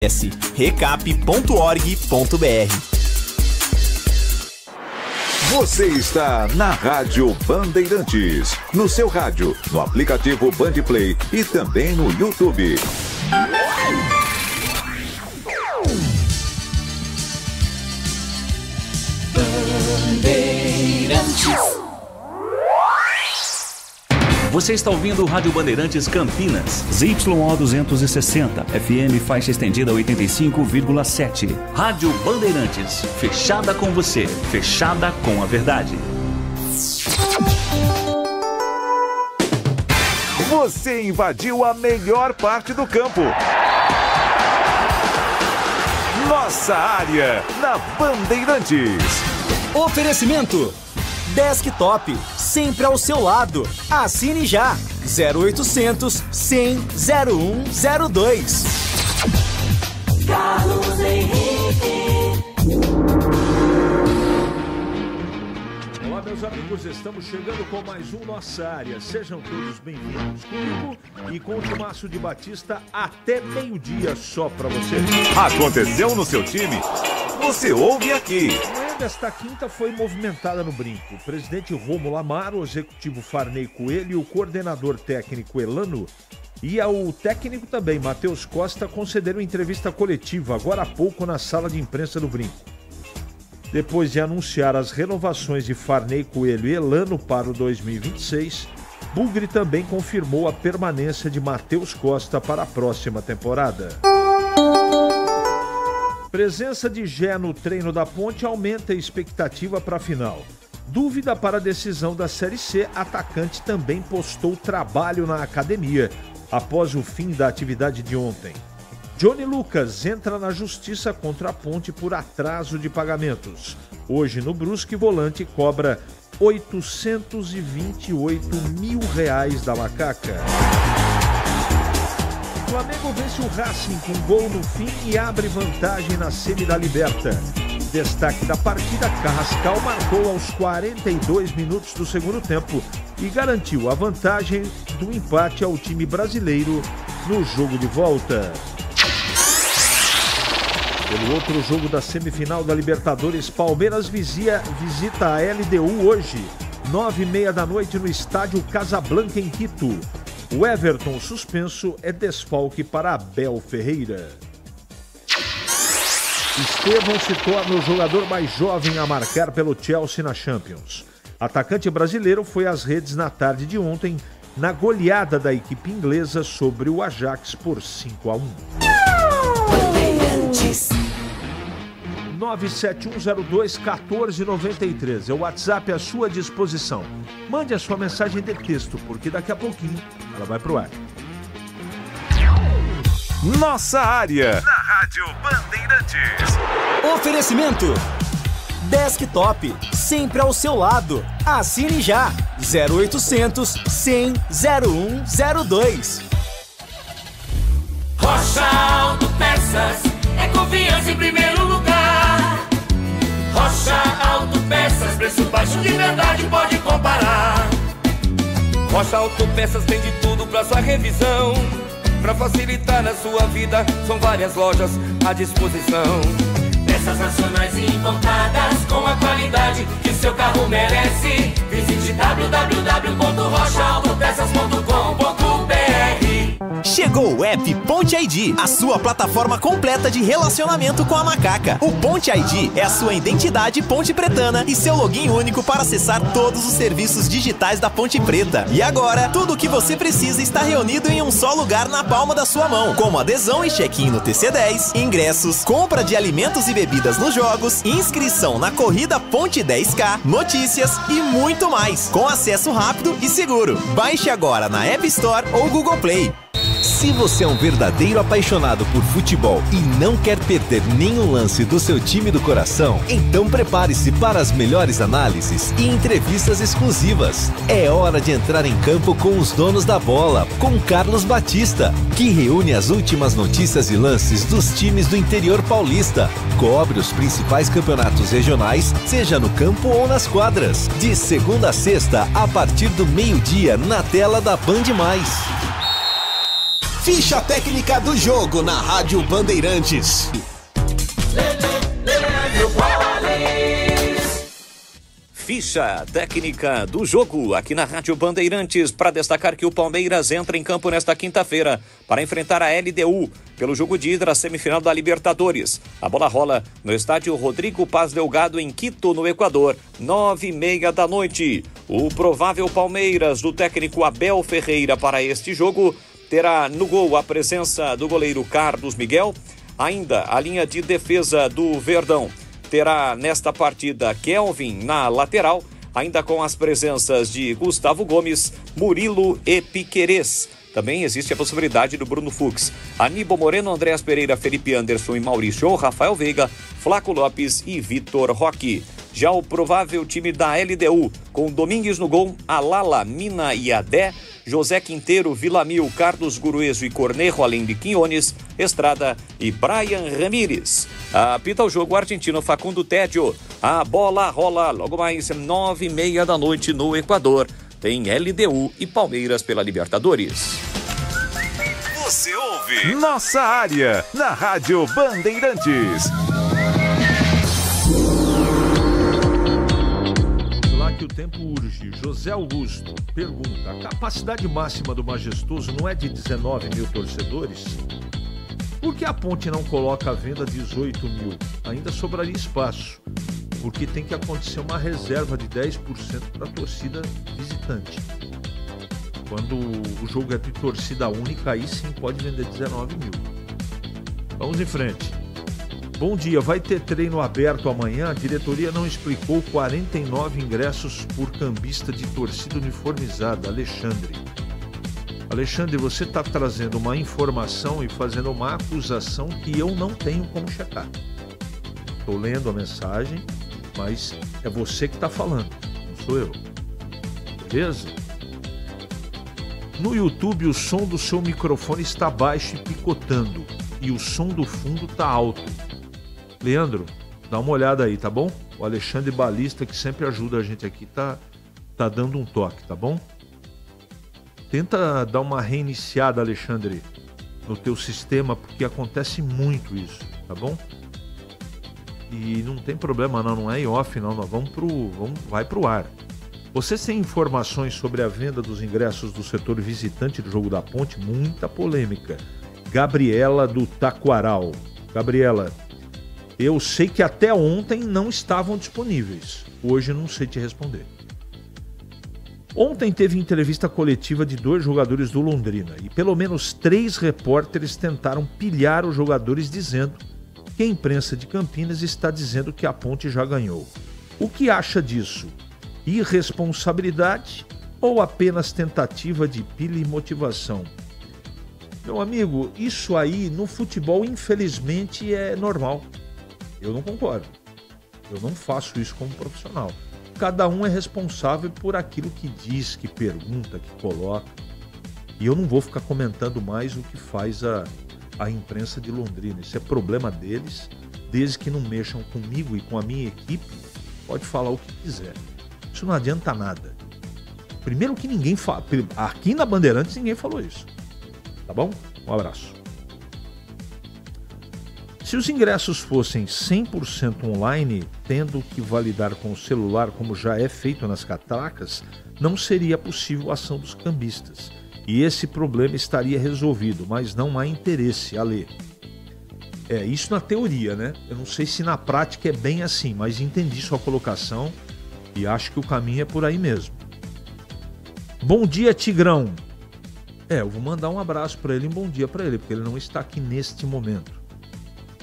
recap.org.br. Você está na Rádio Bandeirantes, no seu rádio, no aplicativo Bandplay e também no YouTube. Bandeirantes. Você está ouvindo o Rádio Bandeirantes Campinas, ZYO 260, FM faixa estendida 85,7. Rádio Bandeirantes, fechada com você, fechada com a verdade. Você invadiu a melhor parte do campo. Nossa área, na Bandeirantes. Oferecimento Desktop, sempre ao seu lado. Assine já. 0800 100 0102. Carlos Henrique. Olá, meus amigos, estamos chegando com mais um Nossa Área. Sejam todos bem-vindos comigo e com o Timaço de Batista até meio-dia só pra você. Aconteceu no seu time? Você ouve aqui. Esta quinta foi movimentada no Brinco. O presidente Rômulo Amaro, o executivo Farney Coelho e o coordenador técnico Elano e o técnico também, Matheus Costa, concederam entrevista coletiva agora há pouco na sala de imprensa do Brinco. Depois de anunciar as renovações de Farney Coelho e Elano para o 2026, Bugre também confirmou a permanência de Matheus Costa para a próxima temporada. Presença de Gé no treino da Ponte aumenta a expectativa para a final. Dúvida para a decisão da Série C, atacante também postou trabalho na academia após o fim da atividade de ontem. Johnny Lucas entra na justiça contra a Ponte por atraso de pagamentos. Hoje no Brusque, volante cobra R$828 mil da Macaca. O Flamengo vence o Racing com gol no fim e abre vantagem na semi da Liberta. Destaque da partida, Carrascal marcou aos 42 minutos do segundo tempo e garantiu a vantagem do empate ao time brasileiro no jogo de volta. Pelo outro jogo da semifinal da Libertadores, Palmeiras visita a LDU hoje, 9h30 da noite no estádio Casablanca em Quito. O Everton suspenso é desfalque para Abel Ferreira. Estevão se torna o jogador mais jovem a marcar pelo Chelsea na Champions. Atacante brasileiro foi às redes na tarde de ontem na goleada da equipe inglesa sobre o Ajax por 5-1. 97102-1493 é o WhatsApp à sua disposição. Mande a sua mensagem de texto, porque daqui a pouquinho ela vai pro ar. Nossa área, na Rádio Bandeirantes. Oferecimento Desktop, sempre ao seu lado. Assine já. 0800 100 0102. Rocha Autopeças é confiança em primeiro lugar. Rocha Autopeças, preço baixo de verdade, pode comparar. Rocha Autopeças tem de tudo pra sua revisão. Pra facilitar na sua vida, são várias lojas à disposição. Peças nacionais e importadas com a qualidade que seu carro merece. Visite www.rochaautopeças.com.br. Chegou o app Ponte ID, a sua plataforma completa de relacionamento com a Macaca. O Ponte ID é a sua identidade ponte pretana e seu login único para acessar todos os serviços digitais da Ponte Preta. E agora, tudo o que você precisa está reunido em um só lugar na palma da sua mão, como adesão e check-in no TC10, ingressos, compra de alimentos e bebidas nos jogos, inscrição na corrida Ponte 10K, notícias e muito mais, com acesso rápido e seguro. Baixe agora na App Store ou Google Play. Se você é um verdadeiro apaixonado por futebol e não quer perder nenhum lance do seu time do coração, então prepare-se para as melhores análises e entrevistas exclusivas. É hora de entrar em campo com os donos da bola, com Carlos Batista, que reúne as últimas notícias e lances dos times do interior paulista. Cobre os principais campeonatos regionais, seja no campo ou nas quadras. De segunda a sexta, a partir do meio-dia, na tela da Band+. Ficha técnica do jogo na Rádio Bandeirantes. Ficha técnica do jogo aqui na Rádio Bandeirantes, para destacar que o Palmeiras entra em campo nesta quinta-feira para enfrentar a LDU pelo jogo de ida à semifinal da Libertadores. A bola rola no estádio Rodrigo Paz Delgado, em Quito, no Equador, 9h30 da noite. O provável Palmeiras do técnico Abel Ferreira para este jogo terá no gol a presença do goleiro Carlos Miguel. Ainda a linha de defesa do Verdão terá nesta partida Kelvin na lateral, ainda com as presenças de Gustavo Gomes, Murilo e Piquerez. Também existe a possibilidade do Bruno Fux, Aníbal Moreno, Andréas Pereira, Felipe Anderson e Maurício, Rafael Veiga, Flaco Lopes e Vitor Roque. Já o provável time da LDU, com Domingues no gol, Alala, Mina e Adé, José Quinteiro, Vilamil, Carlos Gurueso e Cornejo, além de Quinones, Estrada e Brian Ramírez. Apita o jogo argentino Facundo Tédio. A bola rola logo mais 9h30 da noite no Equador. Tem LDU e Palmeiras pela Libertadores. Você ouve Nossa Área na Rádio Bandeirantes. Lá que o tempo urge. José Augusto pergunta: a capacidade máxima do Majestoso não é de 19 mil torcedores? Por que a Ponte não coloca à venda 18 mil? Ainda sobraria espaço, porque tem que acontecer uma reserva de 10% para a torcida visitante. Quando o jogo é de torcida única, aí sim pode vender 19 mil. Vamos em frente. Bom dia, vai ter treino aberto amanhã? A diretoria não explicou 49 ingressos por cambista de torcida uniformizada. Alexandre, você está trazendo uma informação e fazendo uma acusação que eu não tenho como checar. Estou lendo a mensagem, mas é você que está falando, não sou eu. Beleza? No YouTube, o som do seu microfone está baixo e picotando, e o som do fundo está alto. Leandro, dá uma olhada aí, tá bom? O Alexandre Balista, que sempre ajuda a gente aqui, tá dando um toque, tá bom? Tenta dar uma reiniciada, Alexandre, no teu sistema, porque acontece muito isso, tá bom? E não tem problema não é em off não, nós vai pro ar. Você tem informações sobre a venda dos ingressos do setor visitante do Jogo da Ponte? Muita polêmica. Gabriela do Taquaral. Gabriela, eu sei que até ontem não estavam disponíveis. Hoje não sei te responder. Ontem teve entrevista coletiva de 2 jogadores do Londrina e pelo menos 3 repórteres tentaram pilhar os jogadores dizendo que a imprensa de Campinas está dizendo que a Ponte já ganhou. O que acha disso? Irresponsabilidade ou apenas tentativa de pilha e motivação? Meu amigo, isso aí no futebol infelizmente é normal. Eu não concordo. Eu não faço isso como profissional. Cada um é responsável por aquilo que diz, que pergunta, que coloca. E eu não vou ficar comentando mais o que faz a imprensa de Londrina. Isso é problema deles, desde que não mexam comigo e com a minha equipe, pode falar o que quiser. Isso não adianta nada. Primeiro que ninguém fala, aqui na Bandeirantes ninguém falou isso. Tá bom? Um abraço. Se os ingressos fossem 100% online, tendo que validar com o celular, como já é feito nas catracas, não seria possível a ação dos cambistas. E esse problema estaria resolvido, mas não há interesse, Alê. Isso na teoria, né? Eu não sei se na prática é bem assim, mas entendi sua colocação e acho que o caminho é por aí mesmo. Bom dia, Tigrão. Eu vou mandar um abraço para ele e um bom dia para ele, porque ele não está aqui neste momento.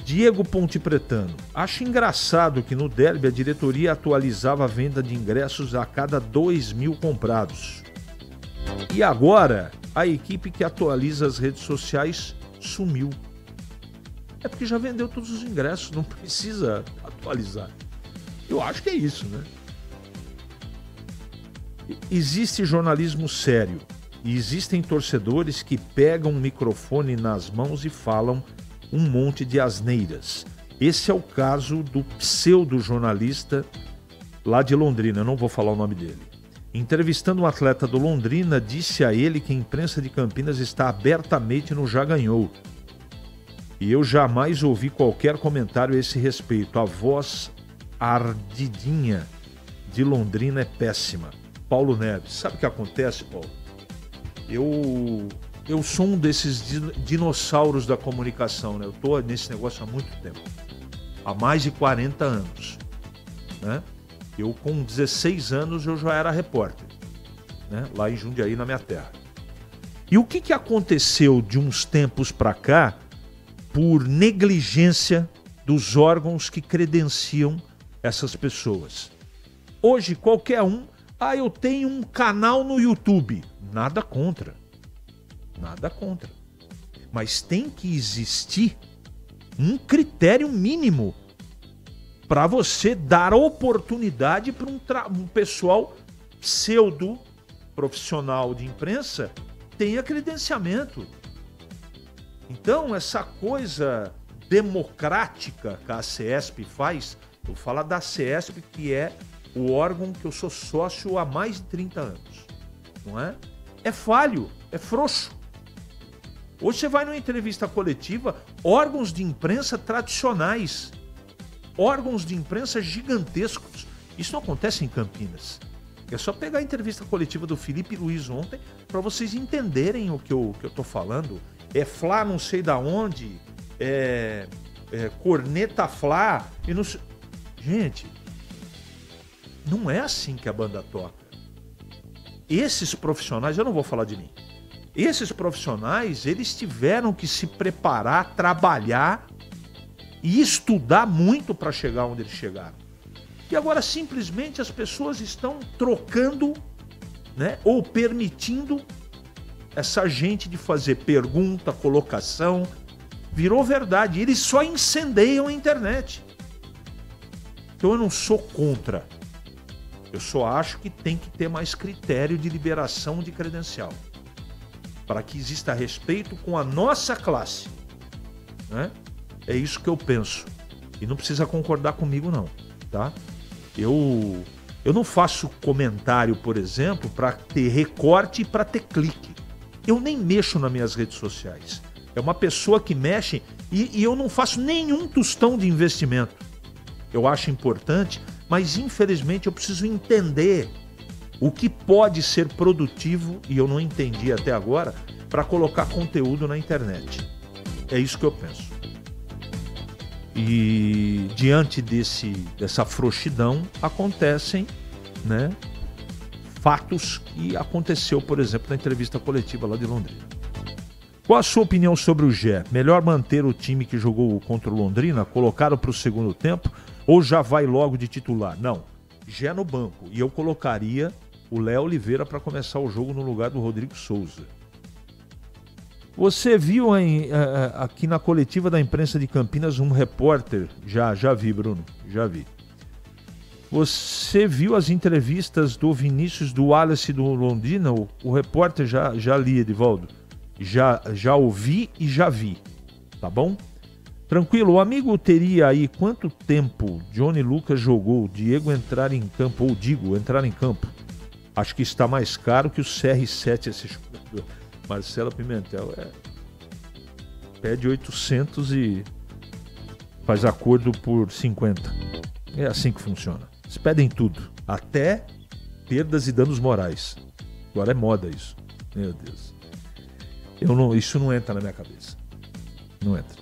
Diego Ponte Pretano. Acho engraçado que no derby a diretoria atualizava a venda de ingressos a cada 2.000 comprados. E agora a equipe que atualiza as redes sociais sumiu. É porque já vendeu todos os ingressos, não precisa atualizar. Eu acho que é isso, né? Existe jornalismo sério e existem torcedores que pegam o microfone nas mãos e falam um monte de asneiras. Esse é o caso do pseudo-jornalista lá de Londrina, eu não vou falar o nome dele. Entrevistando um atleta do Londrina, disse a ele que a imprensa de Campinas está abertamente no já ganhou. E eu jamais ouvi qualquer comentário a esse respeito. A voz ardidinha de Londrina é péssima. Paulo Neves. Sabe o que acontece, Paulo? Eu sou um desses dinossauros da comunicação, né? Eu estou nesse negócio há muito tempo. Há mais de 40 anos. Né? Eu, com 16 anos, eu já era repórter. Né? Lá em Jundiaí, na minha terra. E o que aconteceu de uns tempos para cá por negligência dos órgãos que credenciam essas pessoas? Hoje, qualquer um... eu tenho um canal no YouTube. Nada contra. Nada contra. Mas tem que existir um critério mínimo para você dar oportunidade para um pessoal pseudo-profissional de imprensa tenha credenciamento. Então, essa coisa democrática que a CESP faz, eu falo da CESP, que é o órgão que eu sou sócio há mais de 30 anos. Não é? É falho, é frouxo. Hoje você vai numa entrevista coletiva, órgãos de imprensa tradicionais, órgãos de imprensa gigantescos. Isso não acontece em Campinas. É só pegar a entrevista coletiva do Felipe Luiz ontem para vocês entenderem o que eu tô falando. É Flá não sei da onde, Corneta Flá. E não sei... Gente, não é assim que a banda toca. Esses profissionais, eu não vou falar de mim, esses profissionais, eles tiveram que se preparar, trabalhar e estudar muito para chegar onde eles chegaram. E agora simplesmente as pessoas estão trocando, né, ou permitindo essa gente de fazer pergunta, colocação, virou verdade. Eles só incendeiam a internet. Então eu não sou contra. Eu só acho que tem que ter mais critério de liberação de credencial, para que exista respeito com a nossa classe. Né? É isso que eu penso. E não precisa concordar comigo, não. Tá? Eu não faço comentário, por exemplo, para ter recorte e para ter clique. Eu nem mexo nas minhas redes sociais. É uma pessoa que mexe e eu não faço nenhum tostão de investimento. Eu acho importante, mas infelizmente eu preciso entender o que pode ser produtivo, e eu não entendi até agora, para colocar conteúdo na internet. É isso que eu penso. E diante dessa frouxidão acontecem, né, fatos que aconteceu, por exemplo, na entrevista coletiva lá de Londrina. Qual a sua opinião sobre o Gé? Melhor manter o time que jogou contra o Londrina, colocá-lo para o segundo tempo, ou já vai logo de titular? Não, Gé no banco. E eu colocaria o Léo Oliveira para começar o jogo no lugar do Rodrigo Souza. Você viu aqui na coletiva da imprensa de Campinas um repórter? Já vi, Bruno, já vi. Você viu as entrevistas do Vinícius, do Wallace e do Londrina? O repórter já li, Edivaldo. Já ouvi e já vi, tá bom? Tranquilo, o amigo teria aí quanto tempo Johnny Lucas jogou o Diego entrar em campo, ou Digo entrar em campo? Acho que está mais caro que o CR7 esse jogador. Marcelo Pimentel pede 800 e faz acordo por 50. É assim que funciona. Eles pedem tudo, até perdas e danos morais. Agora é moda isso. Meu Deus. Isso não entra na minha cabeça. Não entra.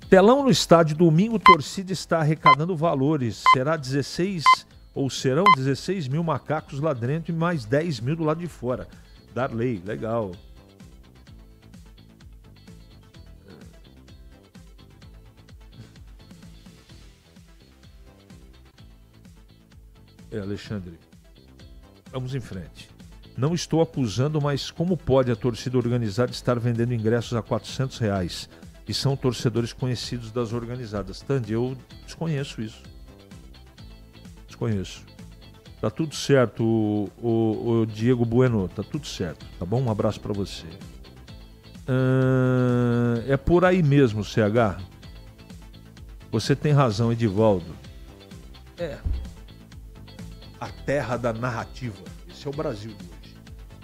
Telão no estádio, domingo, torcida está arrecadando valores. Serão 16 mil macacos lá dentro e mais 10 mil do lado de fora. Darley, legal. Alexandre, vamos em frente. Não estou acusando, mas como pode a torcida organizada estar vendendo ingressos a R$400? E são torcedores conhecidos das organizadas. Tandy, eu desconheço isso. Desconheço. Tá tudo certo, o Diego Bueno, tá tudo certo, tá bom? Um abraço pra você. É por aí mesmo, CH. Você tem razão, Edivaldo. a terra da narrativa. Esse é o Brasil de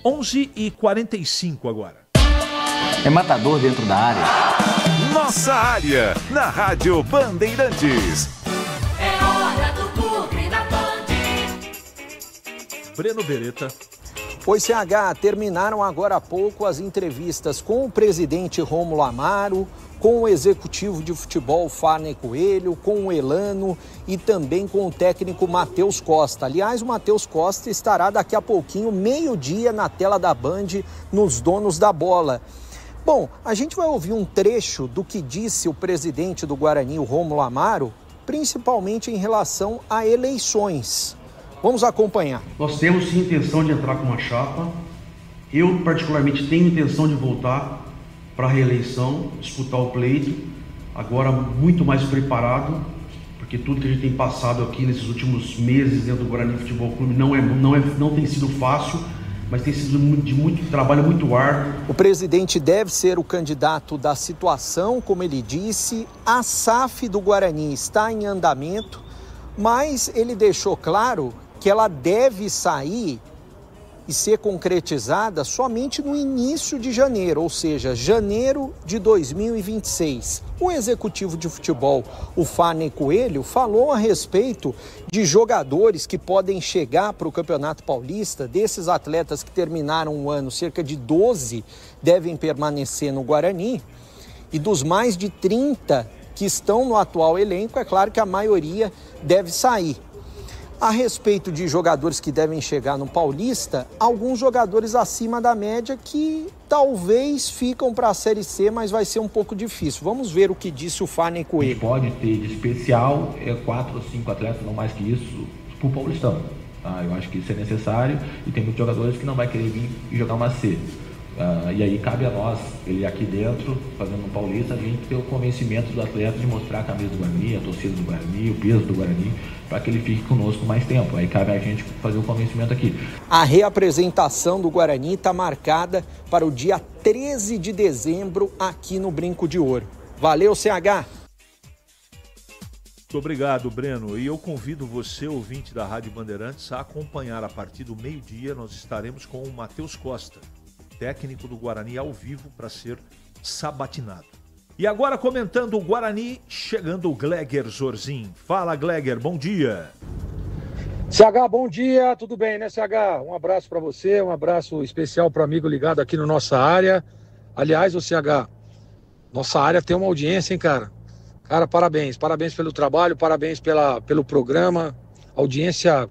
hoje. 11h45 agora. É matador dentro da área. Nossa área, na Rádio Bandeirantes. É hora do Bugre da Band. Breno Beretta. Oi, CH, terminaram agora há pouco as entrevistas com o presidente Rômulo Amaro, com o executivo de futebol Farney Coelho, com o Elano e também com o técnico Matheus Costa. Aliás, o Matheus Costa estará daqui a pouquinho, meio-dia, na tela da Band, nos Donos da Bola. Bom, a gente vai ouvir um trecho do que disse o presidente do Guarani, o Rômulo Amaro, principalmente em relação a eleições. Vamos acompanhar. Nós temos sim intenção de entrar com uma chapa. Eu, particularmente, tenho intenção de voltar para a reeleição, disputar o pleito, agora muito mais preparado, porque tudo que a gente tem passado aqui nesses últimos meses dentro do Guarani Futebol Clube não tem sido fácil, mas tem sido de muito trabalho, muito árduo. O presidente deve ser o candidato da situação, como ele disse. A SAF do Guarani está em andamento, mas ele deixou claro que ela deve sair e ser concretizada somente no início de janeiro, ou seja, janeiro de 2026. O executivo de futebol, o Farney Coelho, falou a respeito de jogadores que podem chegar para o Campeonato Paulista. Desses atletas que terminaram o ano, cerca de 12 devem permanecer no Guarani. E dos mais de 30 que estão no atual elenco, é claro que a maioria deve sair. A respeito de jogadores que devem chegar no Paulista, alguns jogadores acima da média que talvez ficam para a Série C, mas vai ser um pouco difícil. Vamos ver o que disse o Farney Coelho. A gente pode ter de especial 4 ou 5 atletas, não mais que isso, para o Paulistão. Tá? Eu acho que isso é necessário e tem muitos jogadores que não vai querer vir e jogar uma C. E aí cabe a nós, ele aqui dentro, fazendo um Paulista, a gente ter o convencimento do atleta de mostrar a camisa do Guarani, a torcida do Guarani, o peso do Guarani, para que ele fique conosco mais tempo. Aí cabe a gente fazer o convencimento aqui. A reapresentação do Guarani está marcada para o dia 13 de dezembro aqui no Brinco de Ouro. Valeu, CH! Muito obrigado, Breno. E eu convido você, ouvinte da Rádio Bandeirantes, a acompanhar a partir do meio-dia. Nós estaremos com o Matheus Costa, técnico do Guarani, ao vivo para ser sabatinado. E agora comentando o Guarani, chegando o Gleger Zorzin. Fala, Gleger, bom dia. CH, bom dia, tudo bem, né, CH? Um abraço para você, um abraço especial para o amigo ligado aqui no Nossa Área. Aliás, o CH, nossa área tem uma audiência, hein, cara? Cara, parabéns pelo trabalho, parabéns pelo programa, audiência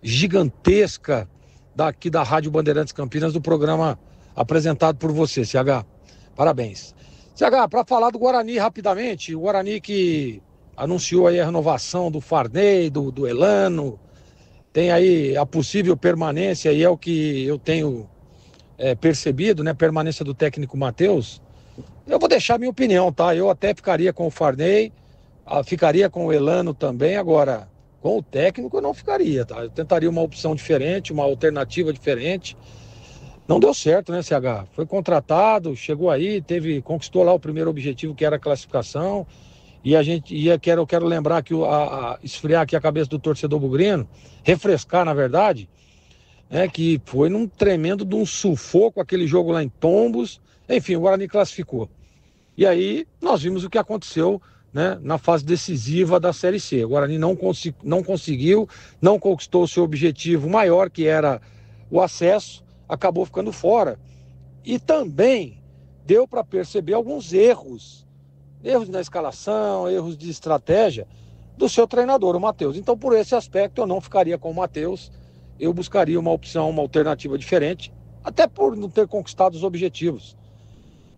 gigantesca daqui da Rádio Bandeirantes Campinas, do programa apresentado por você, CH. Parabéns. CH, para falar do Guarani rapidamente, o Guarani que anunciou aí a renovação do Farney, do Elano, tem aí a possível permanência, e é o que eu tenho percebido, né, permanência do técnico Matheus. Eu vou deixar minha opinião, tá? Eu até ficaria com o Farney, ficaria com o Elano também, agora com o técnico eu não ficaria, tá? Eu tentaria uma opção diferente, uma alternativa diferente. Não deu certo, né, CH? Foi contratado, chegou aí, conquistou lá o primeiro objetivo, que era a classificação. E eu quero lembrar que esfriar aqui a cabeça do torcedor bugrino, refrescar, na verdade, que foi num tremendo de um sufoco aquele jogo lá em Tombos. Enfim, o Guarani classificou. E aí nós vimos o que aconteceu, né, na fase decisiva da Série C. O Guarani não conseguiu, não conquistou o seu objetivo maior, que era o acesso, acabou ficando fora. E também deu para perceber alguns erros na escalação, erros de estratégia do seu treinador, o Matheus. Então, por esse aspecto, eu não ficaria com o Matheus, eu buscaria uma opção, uma alternativa diferente, até por não ter conquistado os objetivos.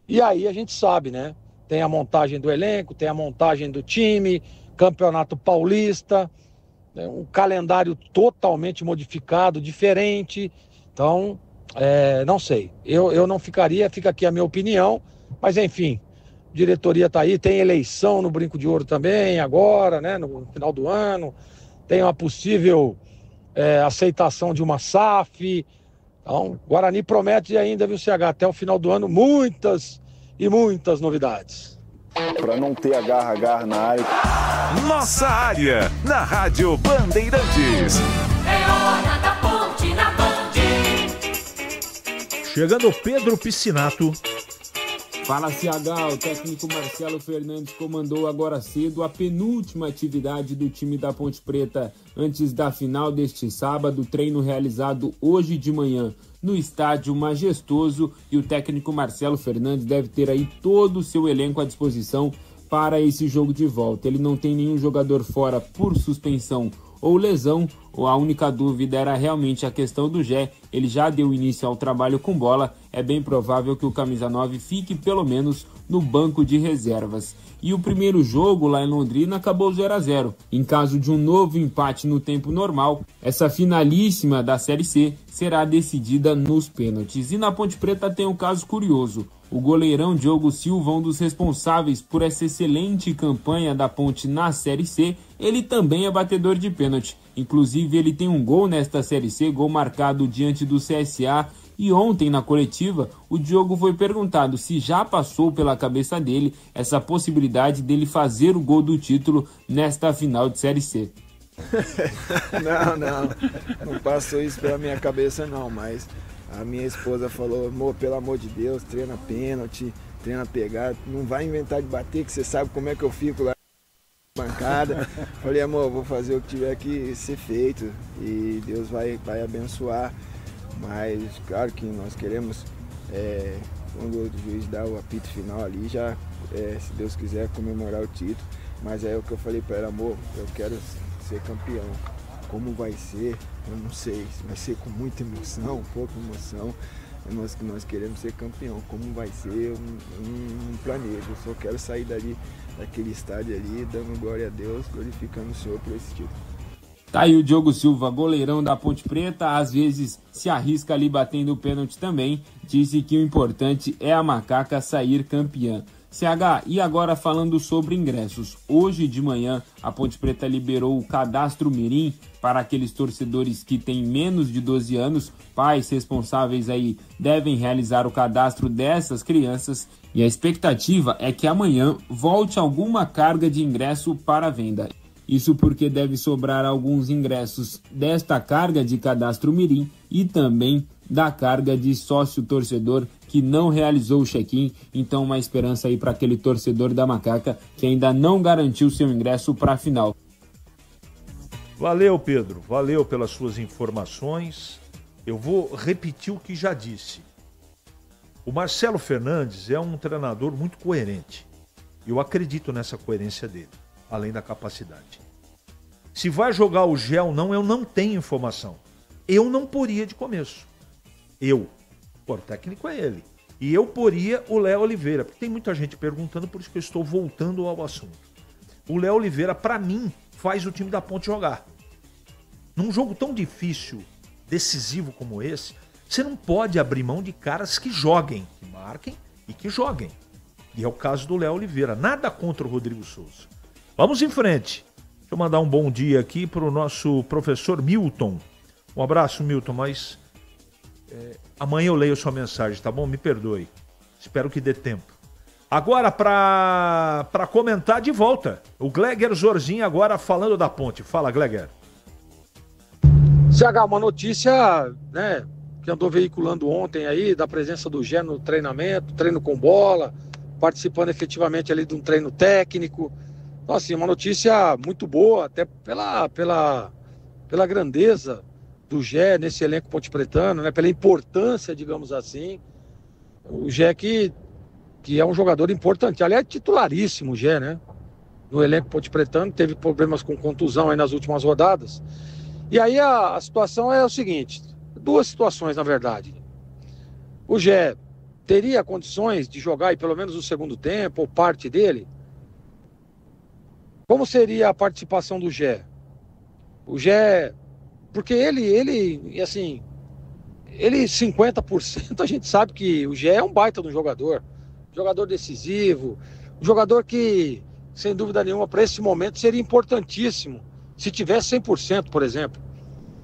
E aí a gente sabe, né? Tem a montagem do elenco, tem a montagem do time, Campeonato Paulista, um calendário totalmente modificado, diferente. Então, não sei. Eu não ficaria, fica aqui a minha opinião, mas enfim, a diretoria está aí, tem eleição no Brinco de Ouro também, agora, né, no final do ano, tem uma possível aceitação de uma SAF. Então, Guarani promete ainda, viu, CH, até o final do ano, muitas e muitas novidades. Para não ter agarra na área. Nossa área, na Rádio Bandeirantes. É hora da Ponte na Band. Chegando Pedro Piscinato. Fala, CH, o técnico Marcelo Fernandes comandou agora cedo a penúltima atividade do time da Ponte Preta antes da final deste sábado, treino realizado hoje de manhã no estádio Majestoso, e o técnico Marcelo Fernandes deve ter aí todo o seu elenco à disposição para esse jogo de volta. Ele não tem nenhum jogador fora por suspensão ou lesão, ou a única dúvida era realmente a questão do Gé. Ele já deu início ao trabalho com bola, é bem provável que o camisa 9 fique pelo menos no banco de reservas. E o primeiro jogo lá em Londrina acabou 0-0. Em caso de um novo empate no tempo normal, essa finalíssima da Série C será decidida nos pênaltis. E na Ponte Preta tem um caso curioso. O goleirão Diogo Silva, um dos responsáveis por essa excelente campanha da Ponte na Série C, ele também é batedor de pênalti. Inclusive, ele tem um gol nesta Série C, gol marcado diante do CSA. E ontem, na coletiva, o Diogo foi perguntado se já passou pela cabeça dele essa possibilidade dele fazer o gol do título nesta final de Série C. Não passou isso pela minha cabeça não, mas a minha esposa falou: amor, pelo amor de Deus, treina pênalti, treina pegar, não vai inventar de bater, que você sabe como é que eu fico lá na bancada. Falei: amor, vou fazer o que tiver que ser feito e Deus vai abençoar. Mas claro que nós queremos, quando o juiz dá o apito final ali, já, se Deus quiser, comemorar o título. Mas é o que eu falei para ela: amor, eu quero ser campeão. Como vai ser, eu não sei. Se vai ser com muita emoção, pouca emoção. Nós queremos ser campeão. Como vai ser, eu não planejo. Eu só quero sair daquele estádio ali, dando glória a Deus, glorificando o Senhor por esse título. Tá aí o Diogo Silva, goleirão da Ponte Preta, às vezes se arrisca ali batendo o pênalti também. Disse que o importante é a Macaca sair campeã. CH, e agora falando sobre ingressos. Hoje de manhã, a Ponte Preta liberou o cadastro Mirim para aqueles torcedores que têm menos de 12 anos. Pais responsáveis aí devem realizar o cadastro dessas crianças. E a expectativa é que amanhã volte alguma carga de ingresso para venda. Isso porque deve sobrar alguns ingressos desta carga de cadastro Mirim e também da carga de sócio-torcedor que não realizou o check-in. Então, uma esperança aí para aquele torcedor da Macaca que ainda não garantiu seu ingresso para a final. Valeu, Pedro. Valeu pelas suas informações. Eu vou repetir o que já disse. O Marcelo Fernandes é um treinador muito coerente. Eu acredito nessa coerência dele, além da capacidade. Se vai jogar o Gé ou não, eu não tenho informação. Eu não poria de começo. O técnico é ele. E eu poria o Léo Oliveira, porque tem muita gente perguntando, por isso que eu estou voltando ao assunto. O Léo Oliveira, para mim, faz o time da Ponte jogar. Num jogo tão difícil, decisivo como esse, você não pode abrir mão de caras que joguem, que marquem e que joguem. E é o caso do Léo Oliveira. Nada contra o Rodrigo Souza. Vamos em frente. Deixa eu mandar um bom dia aqui para o nosso professor Milton. Um abraço, Milton, mas amanhã eu leio sua mensagem, tá bom? Me perdoe. Espero que dê tempo. Agora, para comentar de volta, o Gleger Zorzinho agora falando da Ponte. Fala, Gleger. CH, uma notícia, né, que andou veiculando ontem aí, da presença do Gé no treinamento, treino com bola, participando efetivamente ali de um treino técnico. Então, assim, uma notícia muito boa, até pela grandeza do Gé nesse elenco pontepretano, né, pela importância, digamos assim. O Gé que é um jogador importante, aliás, titularíssimo o Gé, né, no elenco pontepretano, teve problemas com contusão aí nas últimas rodadas. E aí a situação é o seguinte, duas situações na verdade. O Gé teria condições de jogar aí pelo menos o segundo tempo, ou parte dele? Como seria a participação do Gé? O Gé, porque ele assim, ele 50%, a gente sabe que o Gé é um baita de um jogador decisivo, um jogador que, sem dúvida nenhuma, para esse momento seria importantíssimo, se tivesse 100%, por exemplo.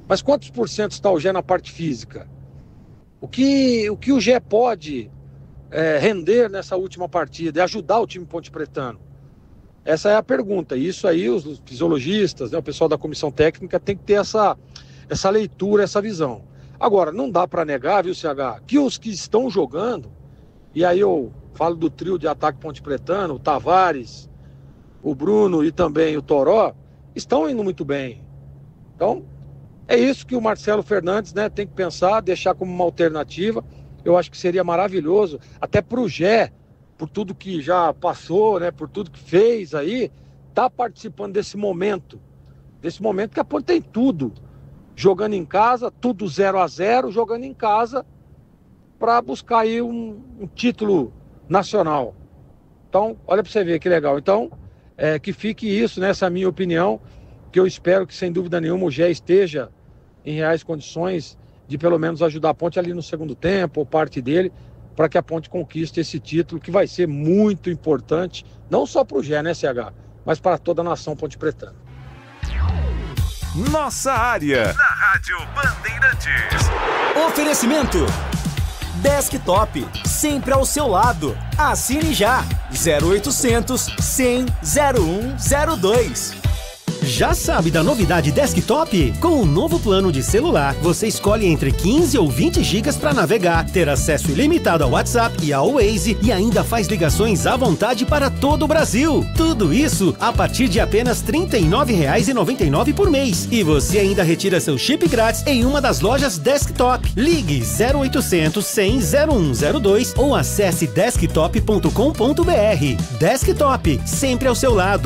Mas quantos por cento está o Gé na parte física? O que o Gé pode render nessa última partida e ajudar o time pontepretano? Essa é a pergunta. E isso aí os fisiologistas, né, o pessoal da comissão técnica tem que ter essa leitura, essa visão. Agora, não dá para negar, viu, CH, que os que estão jogando, e aí eu falo do trio de ataque pontepretano, o Tavares, o Bruno e também o Toró, estão indo muito bem. Então, é isso que o Marcelo Fernandes, né, tem que pensar, deixar como uma alternativa. Eu acho que seria maravilhoso, até para o Gé, por tudo que já passou, né, por tudo que fez aí, tá participando desse momento que a Ponte tem tudo. Jogando em casa, tudo 0-0, jogando em casa para buscar aí um título nacional. Então, olha para você ver que legal. Então, que fique isso, nessa minha opinião, que eu espero que, sem dúvida nenhuma, o Gé esteja em reais condições de pelo menos ajudar a Ponte ali no segundo tempo, ou parte dele, para que a Ponte conquiste esse título, que vai ser muito importante, não só para o Gé, né, CH, mas para toda a nação pontepretana. Nossa área, na Rádio Bandeirantes. Oferecimento Desktop, sempre ao seu lado. Assine já, 0800 100 0102. Já sabe da novidade Desktop? Com o novo plano de celular, você escolhe entre 15 ou 20 GB para navegar, ter acesso ilimitado ao WhatsApp e ao Waze e ainda faz ligações à vontade para todo o Brasil. Tudo isso a partir de apenas R$ 39,99 por mês. E você ainda retira seu chip grátis em uma das lojas Desktop. Ligue 0800 100 0102 ou acesse desktop.com.br. Desktop, sempre ao seu lado.